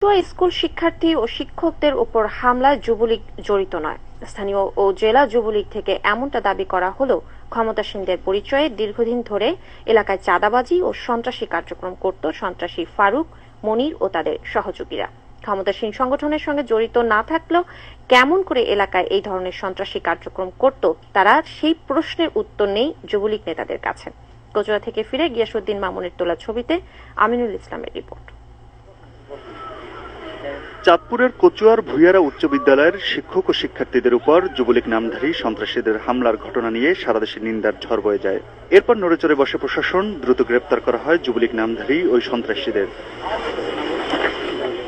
School শিক্ষার্থী ও শিক্ষকদের উপর হামলায় যুবলীগ জড়িত নয়। স্থানীয় ও জেলা যুবলীগ থেকে এমনটা দাবি করা হলেও ক্ষমতাসীনদের পরিচয়ে দীর্ঘদিন ধরে এলাকায় চাঁদাবাজি ও সন্ত্রাসী কার্যক্রম করত সন্ত্রাসী ফারুক, মনির ও তাদের সহযোগীরা। ক্ষমতাসীন সংগঠনের সঙ্গে জড়িত না থাকলেও কেমন করে এলাকায় এই ধরনের সন্ত্রাসী কার্যক্রম করত তারা সেই প্রশ্নের উত্তর নেই যুবলীগ নেতাদের কাছে। কচুয়া থেকে ফিরে গিয়াসউদ্দিন মামুনের তোলা ছবিতে আমিনুল ইসলামের রিপোর্ট। চাঁদপুরের কচুয়ার ভুইয়ারা উচ্চ বিদ্যালয়ের শিক্ষক ও শিক্ষার্থীদের উপর যুবলীগ নামধারী সন্ত্রাসীদের হামলার ঘটনা নিয়ে সারা দেশে নিন্দার ঝড় বয়ে যায়। এরপর নড়েচড়ে বসে প্রশাসন, দ্রুত গ্রেপ্তার করা হয় যুবলীগ নামধারী ওই সন্ত্রাসীদের।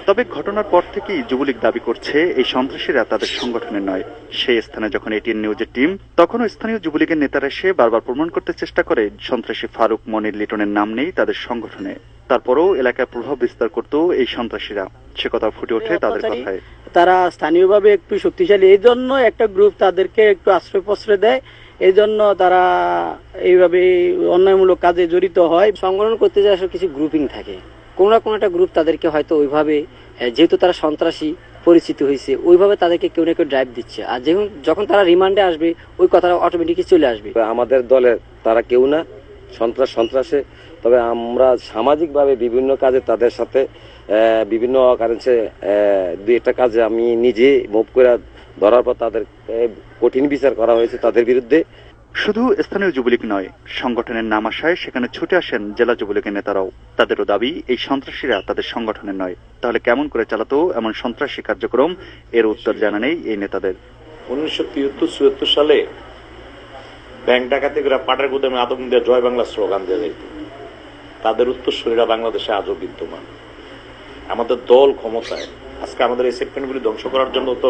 তবে ঘটনার পর থেকেই যুবলীগ দাবি করছে এই সন্ত্রাসীরা তাদের সংগঠনের নয়। সেই স্থানে যখন এটিএন নিউজের টিম, তখনও স্থানীয় যুবলীগের নেতারা এসে বারবার প্রমাণ করতে চেষ্টা করে সন্ত্রাসী ফারুক, মনির, লিটনের নাম নেই তাদের সংগঠনে। তারপরও এলাকায় প্রভাব বিস্তার করত এই সন্ত্রাসীরা, সে কথা ফুটে ওঠে তাদের কথায়। তারা স্থানীয়ভাবে একটু শক্তিশালী, এই জন্য একটা গ্রুপ তাদেরকে একটু আশ্রয় প্রশ্রয় দেয়, এই জন্য তারা এইভাবে অন্যায়মূলক কাজে জড়িত হয়। সংগঠন করতে যে আসলে কিছু গ্রুপিং থাকে, কোন না কোন একটা গ্রুপ তাদেরকে হয়তো ওইভাবে, যেহেতু তারা সন্ত্রাসী পরিচিত হয়েছে, ওইভাবে তাদেরকে কেউ না কেউ ড্রাইভ দিচ্ছে। আর যখন তারা রিমান্ডে আসবে ওই কথাটা অটোমেটিকলি চলে আসবে। আমাদের দলের তারা কেউ না, সন্ত্রাসে। তবে আমরা সামাজিকভাবে বিভিন্ন কাজে তাদের সাথে বিভিন্ন কারণে দুই একটা কাজে আমি নিজে মুভ করে ধরার পর তাদের কঠিন বিচার করা হয়েছে তাদের বিরুদ্ধে। শুধু স্থানীয় যুবলীগ নয়, সংগঠনের নাম আসায় সেখানে ছুটে আসেন জেলা যুবলীগের নেতারাও। তাদেরও দাবি এই সন্ত্রাসীরা তাদের সংগঠনের নয়। তাহলে কেমন করে চালাতো এমন সন্ত্রাসী কার্যক্রম, এর উত্তর জানা নেই এই নেতাদের। 1973-74 সালে ব্যাংক ডাকাতি করে পাটের গুদামে আতঙ্ক দিয়ে জয় বাংলা স্লোগান দিয়ে যাইত। তাদের উত্তরসূরিরা বাংলাদেশে আজও বিদ্যমান। আমাদের দল ক্ষমতায়, আজকে আমাদের এই সেগমেন্টগুলি ধ্বংস করার জন্য তো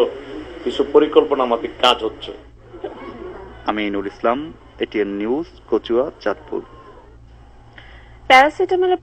কিছু পরিকল্পনা মাফিক কাজ হচ্ছে। Aminul Islam, ATN news, Kachua, Chandpur. প্যারাসিটামলের